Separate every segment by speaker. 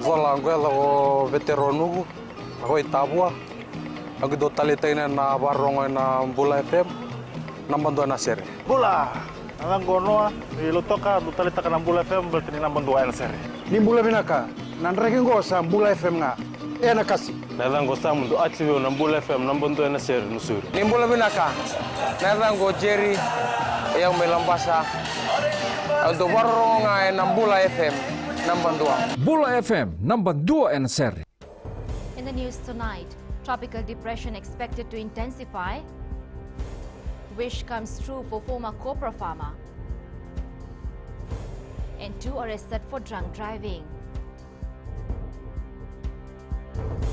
Speaker 1: vola anguela o veteranu hoi tabua agi do talitaina na barongo na Bula FM na bandu na sere
Speaker 2: Bula alang gonoa ilutoka do talita ka na Bula FM berarti na bandu na sere
Speaker 3: ni Bula binaka nan regen go sa Bula FM nga na kasi
Speaker 2: nalang go sa mundu achiwe na Bula FM na bandu na sere nusuri
Speaker 1: ni Bula binaka nalang go Jerry yang melambasa do barongo na Bula FM
Speaker 4: Bula FM number 2 and seri.
Speaker 5: In the news tonight, tropical depression expected to intensify. Wish comes true for former copra farmer. And 2 arrested for drunk driving.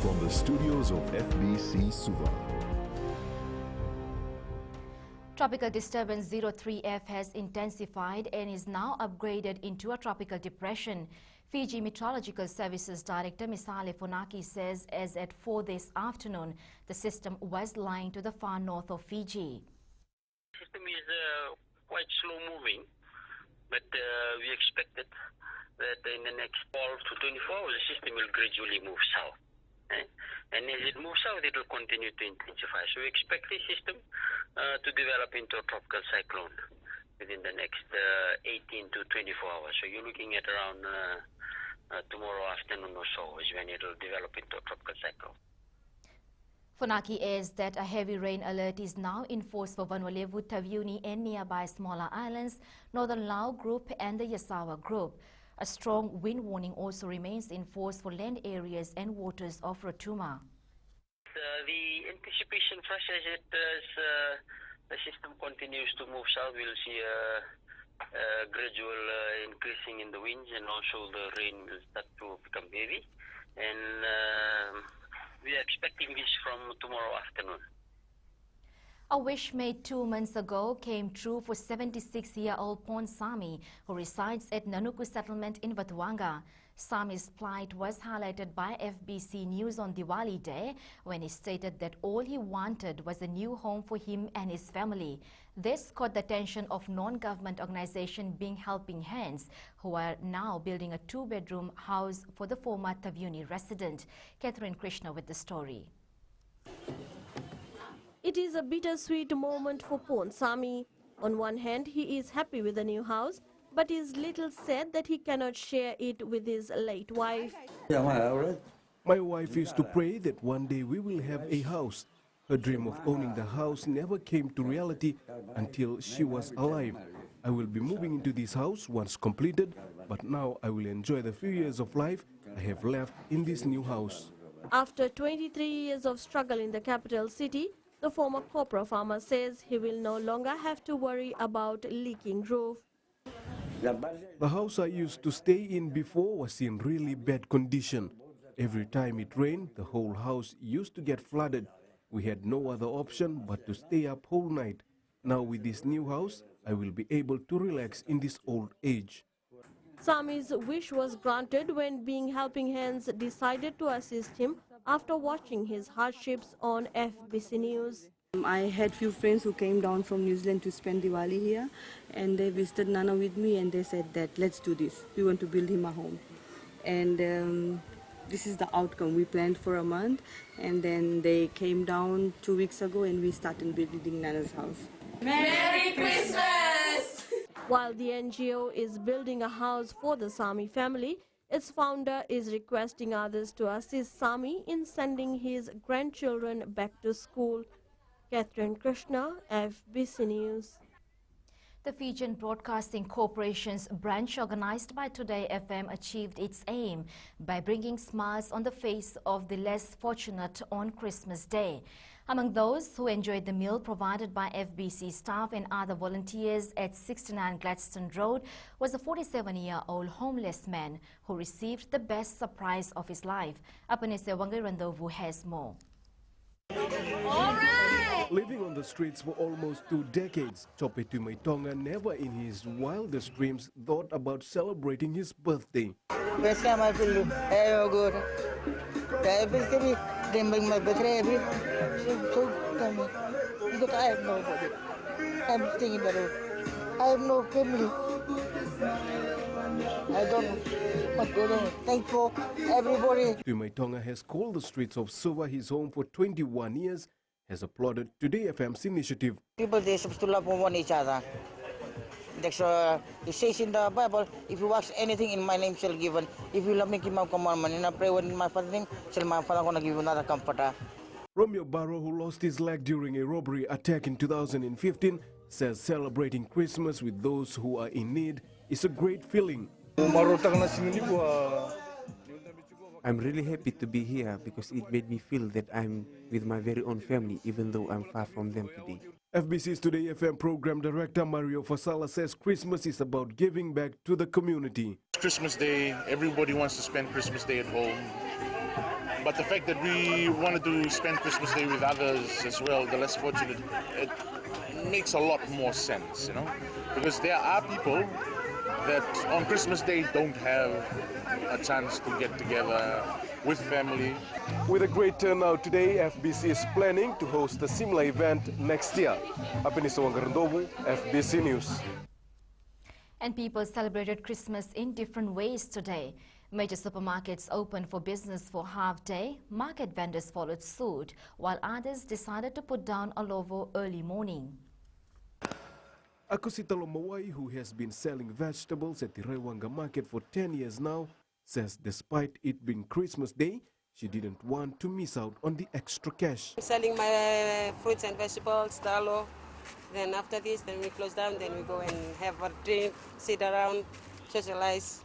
Speaker 6: From the studios of FBC Suva.
Speaker 5: Tropical disturbance 03F has intensified and is now upgraded into a tropical depression. Fiji Meteorological Services Director Misale Funaki says as at 4 this afternoon, the system was lying to the far north of Fiji.
Speaker 7: The system is quite slow moving, but we expected that in the next 12 to 24 hours, the system will gradually move south. And as it moves south, it will continue to intensify. So we expect this system to develop into a tropical cyclone within the next 18 to 24 hours. So you're looking at around tomorrow afternoon or so is when it will develop into a tropical cyclone.
Speaker 5: Funaki adds that a heavy rain alert is now in force for Vanuatu, Taveuni and nearby smaller islands, Northern Lau Group and the Yasawa Group. A strong wind warning also remains in force for land areas and waters of Rotuma.
Speaker 7: The anticipation for us is that as the system continues to move south, we'll see a gradual increasing in the winds, and also the rain will start to become heavy. And we are expecting this from tomorrow afternoon.
Speaker 5: A wish made 2 months ago came true for 76-year-old Pon Sami, who resides at Nanuku settlement in Vatuanga. Sami's plight was highlighted by FBC News on Diwali Day when he stated that all he wanted was a new home for him and his family. This caught the attention of non-government organization Being Helping Hands, who are now building a 2-bedroom house for the former Taveuni resident. Catherine Krishna with the story.
Speaker 8: It is a bittersweet moment for Pon Sami. On one hand, he is happy with the new house, but is little sad that he cannot share it with his late wife.
Speaker 9: My wife used to pray that one day we will have a house. Her dream of owning the house never came to reality until she was alive. I will be moving into this house once completed, but now I will enjoy the few years of life I have left in this new house.
Speaker 8: After 23 years of struggle in the capital city, the former copra farmer says he will no longer have to worry about leaking roof.
Speaker 9: The house I used to stay in before was in really bad condition. Every time it rained, the whole house used to get flooded. We had no other option but to stay up whole night. Now with this new house, I will be able to relax in this old age.
Speaker 8: Sami's wish was granted when Being Helping Hands decided to assist him after watching his hardships on FBC News.
Speaker 10: I had few friends who came down from New Zealand to spend Diwali here, and they visited Nana with me, and they said that let's do this. We want to build him a home. And this is the outcome. We planned for a month, and then they came down 2 weeks ago, and we started building Nana's house.
Speaker 8: Merry Christmas! While the NGO is building a house for the Sami family, its founder is requesting others to assist Sami in sending his grandchildren back to school. Catherine Krishna, FBC News.
Speaker 5: The Fijian Broadcasting Corporation's branch organized by Today FM achieved its aim by bringing smiles on the face of the less fortunate on Christmas Day. Among those who enjoyed the meal provided by FBC staff and other volunteers at 69 Gladstone Road was a 47-year-old homeless man who received the best surprise of his life. Apanese Wangirandovu has more.
Speaker 9: Living on the streets for almost 2 decades, Chopetu Maitonga never in his wildest dreams thought about celebrating his birthday.
Speaker 11: Best time I feel good. I basically remember my birthday every so because I have nobody. I'm staying in the road. I have no family. I don't want to do. Thank you, everybody.
Speaker 9: Tuimei Tonga has called the streets of Suva his home for 21 years, has applauded Today FM's initiative.
Speaker 11: People, they're supposed to love one each other. That's it says in the Bible, if you ask anything in my name shall given. If you love me, keep my commandment. And I pray in my Father's name, shall my Father gonna give you another comforter.
Speaker 9: Romeo Barrow, who lost his leg during a robbery attack in 2015, says celebrating Christmas with those who are in need is a great feeling.
Speaker 12: I'm really happy to be here because it made me feel that I'm with my very own family, even though I'm far from them today.
Speaker 9: FBC's Today FM program director Mario Fasala says Christmas is about giving back to the community.
Speaker 2: Christmas Day, everybody wants to spend Christmas Day at home. But the fact that we wanted to spend Christmas Day with others as well, the less fortunate, it makes a lot more sense, you know? Because there are people that on Christmas Day don't have a chance to get together with family.
Speaker 9: With a great turnout today, FBC is planning to host a similar event next year. Apeniso Wangarandobu, FBC News.
Speaker 5: And people celebrated Christmas in different ways today. Major supermarkets opened for business for half day. Market vendors followed suit, while others decided to put down a lovo early morning.
Speaker 9: Akusita Lomawai, who has been selling vegetables at the Rewanga market for 10 years now, says despite it being Christmas Day, she didn't want to miss out on the extra cash.
Speaker 10: I'm selling my fruits and vegetables, dalo. Then after this, then we close down, then we go and have a drink, sit around, socialize.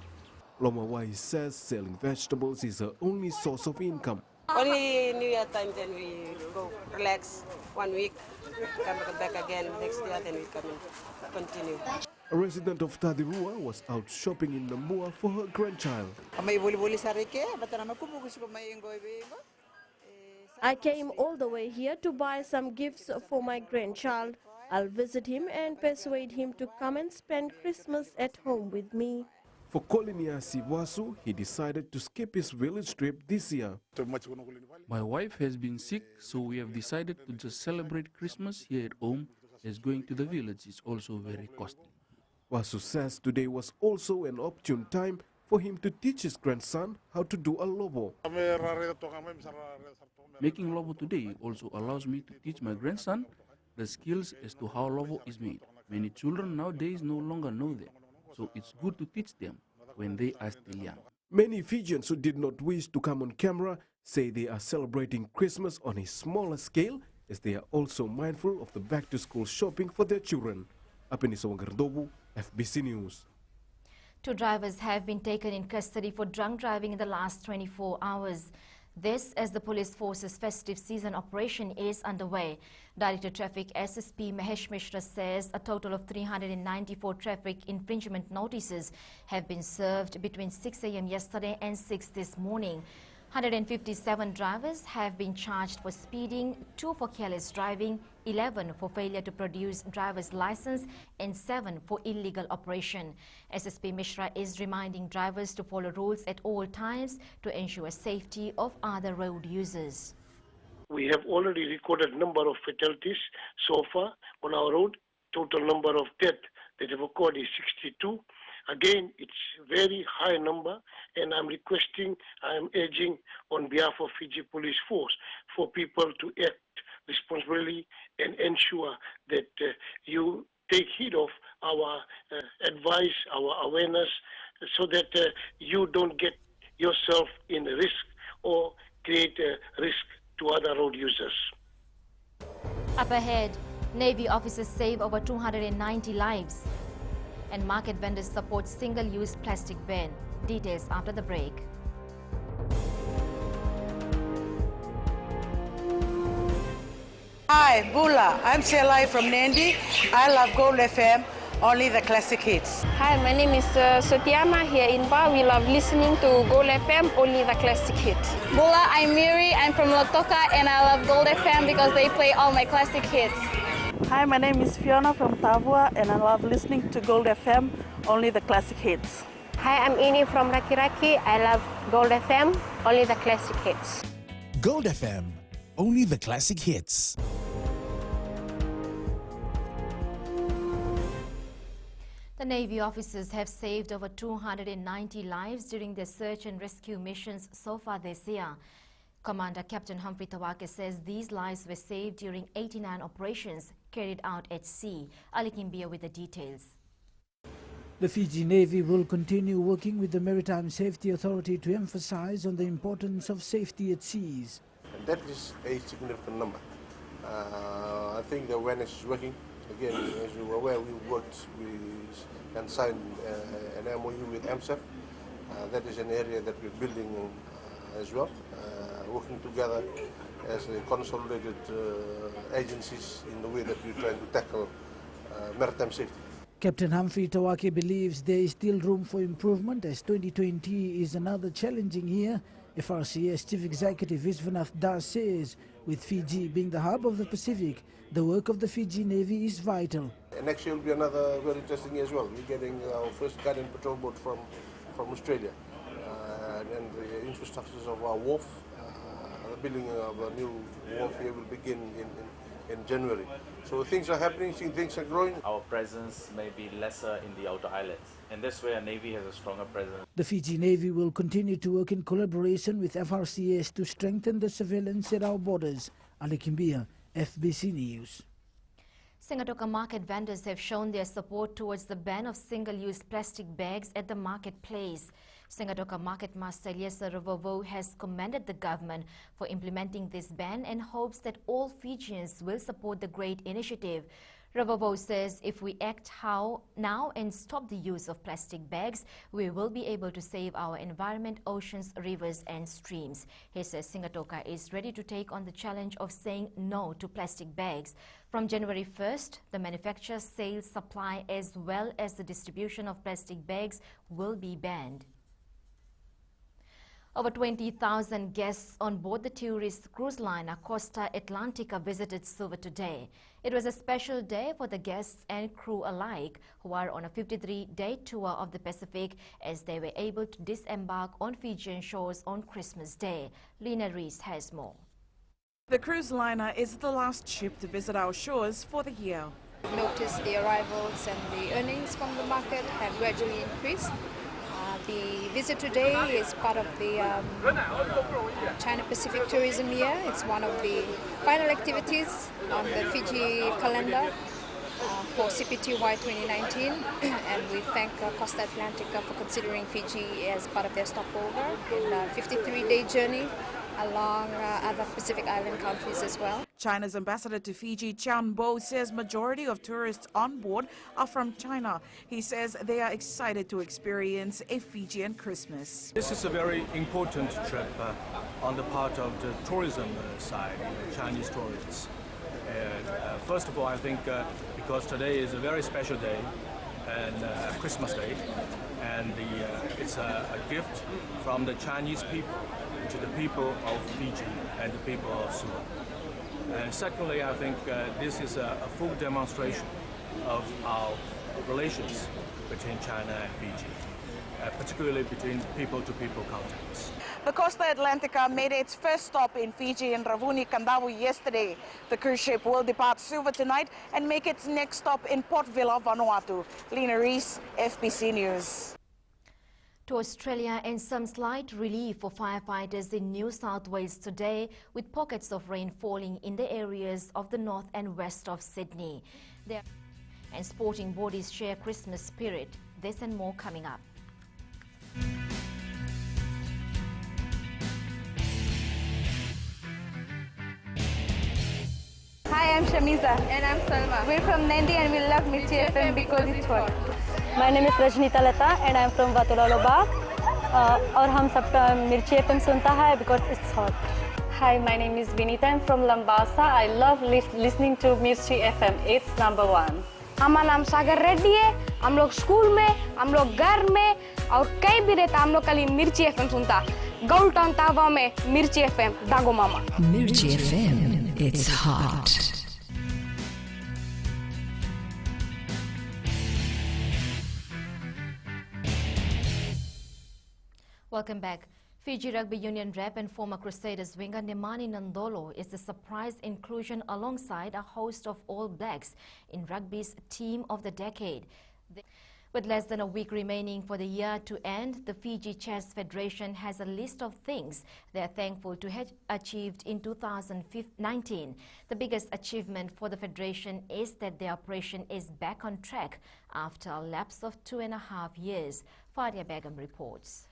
Speaker 9: Lomawai says selling vegetables is her only source of income.
Speaker 10: Only New Year time, then we go relax 1 week, come back again next year, then we come and continue.
Speaker 9: A resident of Tadirua was out shopping in Namua for her grandchild.
Speaker 8: I came all the way here to buy some gifts for my grandchild. I'll visit him and persuade him to come and spend Christmas at home with me.
Speaker 9: For Kolinia Siwasu, he decided to skip his village trip this year.
Speaker 13: My wife has been sick, so we have decided to just celebrate Christmas here at home, as going to the village is also very costly.
Speaker 9: Wasu says today was also an opportune time for him to teach his grandson how to do a lobo.
Speaker 13: Making lobo today also allows me to teach my grandson the skills as to how lobo is made. Many children nowadays no longer know them, so it's good to teach them when they are still young.
Speaker 9: Many Fijians who did not wish to come on camera say they are celebrating Christmas on a smaller scale, as they are also mindful of the back-to-school shopping for their children. Apeniso Wangarandobu, FBC News.
Speaker 5: 2 drivers have been taken in custody for drunk driving in the last 24 hours. This as the police force's festive season operation is underway. Director Traffic SSP Mahesh Mishra says a total of 394 traffic infringement notices have been served between 6 a.m. yesterday and 6 this morning. 157 drivers have been charged for speeding, 2 for careless driving, 11 for failure to produce driver's license, and 7 for illegal operation. SSP Mishra is reminding drivers to follow rules at all times to ensure safety of other road users.
Speaker 14: We have already recorded number of fatalities so far on our road. Total number of deaths that have occurred is 62. Again, it's very high number, and I'm urging on behalf of Fiji Police Force for people to act responsibly and ensure that you take heed of our advice, our awareness, so that you don't get yourself in risk or create a risk to other road users.
Speaker 5: Up ahead, Navy officers save over 290 lives. And market vendors support single-use plastic ban. Details after the break.
Speaker 15: Hi, Bula. I'm Selai from Nandi. I love Gold FM, only the classic hits.
Speaker 16: Hi, my name is Sotiama here in Ba. We love listening to Gold FM, only the classic hits.
Speaker 17: Bula, I'm Miri. I'm from Lotoka and I love Gold FM because they play all my classic hits.
Speaker 18: Hi, my name is Fiona from Tavua and I love listening to Gold FM, only the classic hits.
Speaker 16: Hi, I'm Ini from Rakiraki. I love Gold FM, only the classic hits.
Speaker 19: Gold FM, only the classic hits.
Speaker 5: The Navy officers have saved over 290 lives during their search and rescue missions so far this year. Commander Captain Humphrey Tawake says these lives were saved during 89 operations carried out at sea. Ali Kimbia with the details.
Speaker 20: The Fiji Navy will continue working with the Maritime Safety Authority to emphasize on the importance of safety at seas.
Speaker 21: And that is a significant number. I think the awareness is working. Again, as you are aware, we and signed an MOU with AMSEF. That is an area that we're building as well, working together as a consolidated agencies in the way that we're trying to tackle maritime safety.
Speaker 20: Captain Humphrey Tawake believes there is still room for improvement as 2020 is another challenging year. FRCS Chief Executive Viswanath Das says, with Fiji being the hub of the Pacific, the work of the Fiji Navy is vital.
Speaker 21: And next year will be another very interesting year as well. We're getting our first Guardian Patrol boat from Australia. And the infrastructures of our wharf, the building of a new wharf here will begin in January. So things are happening, things are growing.
Speaker 22: Our presence may be lesser in the outer islands. And this way, our Navy has a stronger presence.
Speaker 20: The Fiji Navy will continue to work in collaboration with FRCS to strengthen the surveillance at our borders. Ali Kimbia, FBC News.
Speaker 5: Singatoka market vendors have shown their support towards the ban of single-use plastic bags at the marketplace. Singatoka Market Master Eliesa Ravovo has commended the government for implementing this ban and hopes that all Fijians will support the great initiative. Ravovo says if we act now and stop the use of plastic bags, we will be able to save our environment, oceans, rivers and streams. He says Singatoka is ready to take on the challenge of saying no to plastic bags. From January 1st, the manufacture, sale, supply as well as the distribution of plastic bags will be banned. Over 20,000 guests on board the tourist cruise liner Costa Atlantica visited Suva today. It was a special day for the guests and crew alike who are on a 53-day tour of the Pacific as they were able to disembark on Fijian shores on Christmas Day. Lena Rees has more.
Speaker 23: The cruise liner is the last ship to visit our shores for the year.
Speaker 24: We've noticed the arrivals and the earnings from the market have gradually increased. The visit today is part of the China Pacific Tourism Year. It's one of the final activities on the Fiji calendar for CPTY 2019. And we thank Costa Atlantica for considering Fiji as part of their stopover in a 53-day journey along other Pacific Island countries as well.
Speaker 23: China's ambassador to Fiji, Chan Bo, says majority of tourists on board are from China. He says they are excited to experience a Fijian Christmas.
Speaker 25: This is a very important trip on the part of the tourism side, Chinese tourists. First of all, I think because today is a very special day and Christmas Day, and it's a gift from the Chinese people to the people of Fiji and the people of Suva. And secondly, I think this is a full demonstration of our relations between China and Fiji, particularly between people-to-people contacts.
Speaker 26: The Costa Atlantica made its first stop in Fiji in Ravuni, Kandawu yesterday. The cruise ship will depart Suva tonight and make its next stop in Port Vila, Vanuatu. Lena Rees, FBC News.
Speaker 5: To Australia and some slight relief for firefighters in New South Wales today, with pockets of rain falling in the areas of the north and west of Sydney. And sporting bodies share Christmas spirit. This and more coming up.
Speaker 27: Hi, I'm Shamiza. And I'm Salma. We're from Nandi and we love Mirchi FM because it's hot.
Speaker 28: My name is Rajnita Lata and I'm from Vatulaloba. और हम सब मिर्ची FM सुनता है because it's hot.
Speaker 29: Hi, my name is Vinita. I'm from Lambasa. I love listening to Mirchi FM. It's number one.
Speaker 27: हमारा नाम सागर रेड्डी है. हम लोग स्कूल में, हम लोग घर में और कहीं भी रहता हम लोग खाली मिर्ची FM सुनता. Gold Town Tava में मिर्ची FM दागो मामा.
Speaker 30: Mirchi FM. It's hot.
Speaker 5: Welcome back. Fiji Rugby Union rep and former Crusaders winger Nemani Nandolo is the surprise inclusion alongside a host of All Blacks in rugby's Team of the Decade. With less than a week remaining for the year to end, the Fiji Chess Federation has a list of things they are thankful to have achieved in 2019. The biggest achievement for the federation is that the operation is back on track after a lapse of 2.5 years. Fadia Begum reports.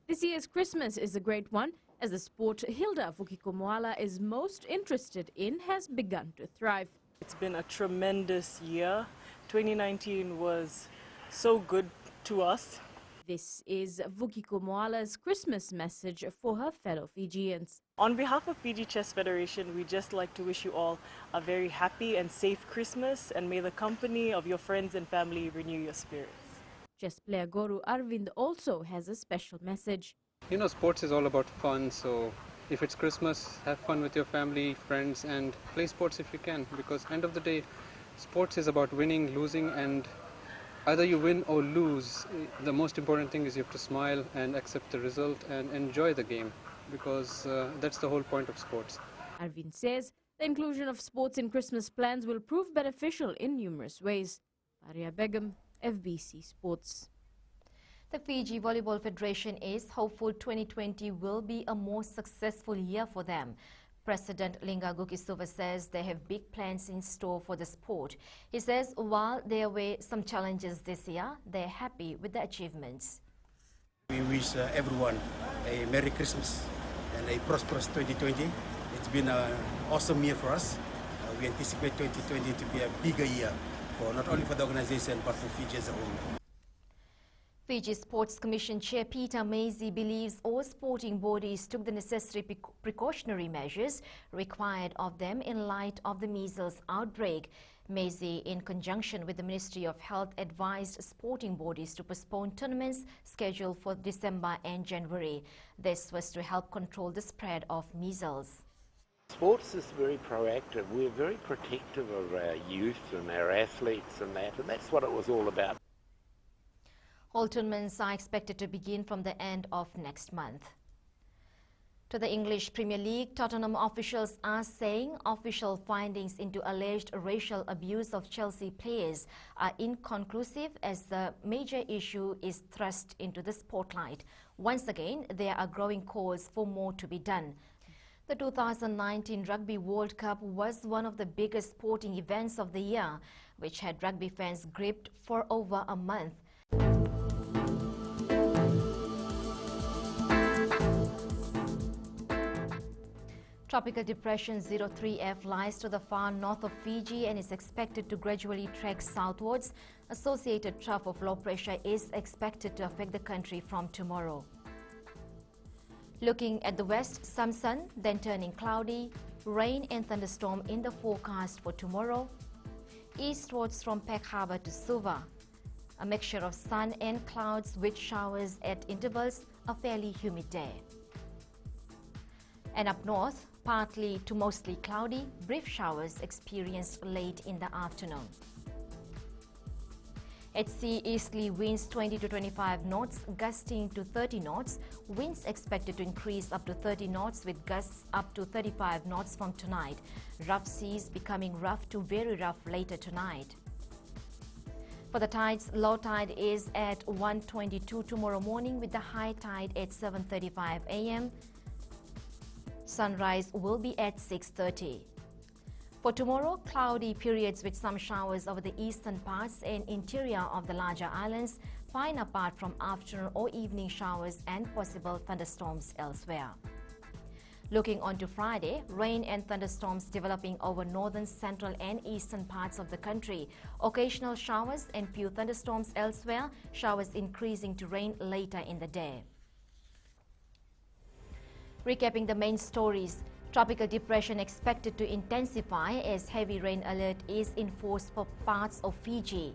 Speaker 1: This year's Christmas is a great one, as the sport Hilda Vukikomoala is most interested in has begun to thrive.
Speaker 2: It's been a tremendous year. 2019 was so good to us.
Speaker 1: This is Vukikomoala's Christmas message for her fellow Fijians.
Speaker 2: On behalf of Fiji Chess Federation, we just like to wish you all a very happy and safe Christmas, and may the company of your friends and family renew your spirits.
Speaker 1: Chess player Goru Arvind also has a special message.
Speaker 3: You know, sports is all about fun, so if it's Christmas, have fun with your family, friends, and play sports if you can, because end of the day, sports is about winning, losing, and either you win or lose. The most important thing is you have to smile and accept the result and enjoy the game, because that's the whole point of sports.
Speaker 1: Arvind says the inclusion of sports in Christmas plans will prove beneficial in numerous ways. Faria Begum, FBC Sports.
Speaker 5: The Fiji Volleyball Federation is hopeful 2020 will be a more successful year for them. President Linga Gukisova says they have big plans in store for the sport. He says while there were some challenges this year, they're happy with the achievements.
Speaker 4: We wish everyone a Merry Christmas and a prosperous 2020. It's been an awesome year for us. We anticipate 2020 to be a bigger year, for not only for the organization but for Fiji as a whole.
Speaker 5: Fiji Sports Commission Chair Peter Macy believes all sporting bodies took the necessary precautionary measures required of them in light of the measles outbreak. Macy, in conjunction with the Ministry of Health, advised sporting bodies to postpone tournaments scheduled for December and January. This was to help control the spread of measles.
Speaker 6: Sports is very proactive. We're very protective of our youth and our athletes and that's what it was all about.
Speaker 5: All tournaments are expected to begin from the end of next month. To the English Premier League, Tottenham officials are saying official findings into alleged racial abuse of Chelsea players are inconclusive as the major issue is thrust into the spotlight. Once again, there are growing calls for more to be done. The 2019 Rugby World Cup was one of the biggest sporting events of the year, which had rugby fans gripped for over a month. Tropical Depression 03F lies to the far north of Fiji and is expected to gradually trek southwards. Associated trough of low pressure is expected to affect the country from tomorrow. Looking at the west, some sun, then turning cloudy, rain and thunderstorm in the forecast for tomorrow. Eastwards from Peck Harbour to Suva, a mixture of sun and clouds with showers at intervals, a fairly humid day. And up north, partly to mostly cloudy, brief showers experienced late in the afternoon. At sea, easterly winds 20 to 25 knots, gusting to 30 knots. Winds expected to increase up to 30 knots with gusts up to 35 knots from tonight. Rough seas becoming rough to very rough later tonight. For the tides, low tide is at 1:22 tomorrow morning with the high tide at 7:35 a.m. Sunrise will be at 6:30. For tomorrow, cloudy periods with some showers over the eastern parts and interior of the larger islands, fine apart from afternoon or evening showers and possible thunderstorms elsewhere. Looking on to Friday, rain and thunderstorms developing over northern, central and eastern parts of the country. Occasional showers and few thunderstorms elsewhere, showers increasing to rain later in the day. Recapping the main stories, tropical depression expected to intensify as heavy rain alert is in force for parts of Fiji.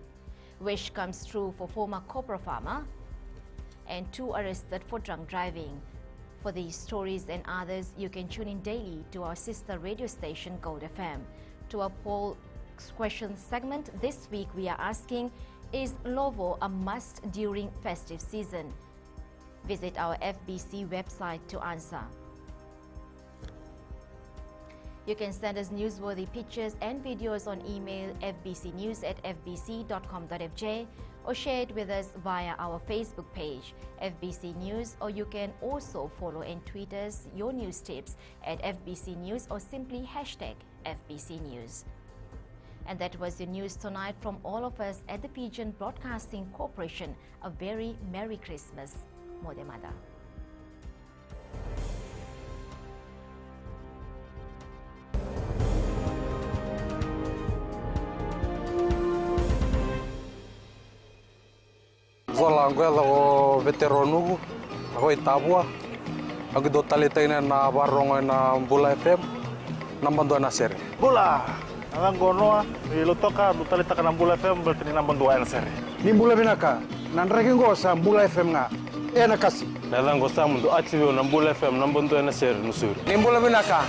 Speaker 5: Wish comes true for former copra farmer and 2 arrested for drunk driving. For these stories and others, you can tune in daily to our sister radio station Gold FM. To our poll question segment, this week we are asking, is Lovo a must during festive season? Visit our FBC website to answer. You can send us newsworthy pictures and videos on email fbcnews@fbc.com.fj or share it with us via our Facebook page, FBC News, or you can also follow and tweet us your news tips at FBC News or simply hashtag FBC News. And that was the news tonight from all of us at the Fijian Broadcasting Corporation. A very Merry Christmas. Modemada.
Speaker 7: Zola ngwela o veteranu ako Tavua. Ako do talitay na barong na Bula FM nambando na seri.
Speaker 8: Bula, ang gono ilutoka do talita ka ng Bula FM berarti nambando na seri.
Speaker 7: Ni Bula binaka nanragin ko sa Bula FM nga. Na kasi.
Speaker 8: Nalang ko sa mundo atibyo ng Bula FM nambando na seri nusuri.
Speaker 7: Ni Bula binaka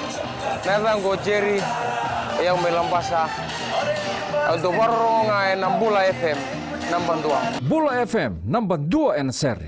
Speaker 7: nalang ko Jerry yang melambasa. Do barong nga ng Bula FM nambando.
Speaker 9: Bula FM nambando na seri.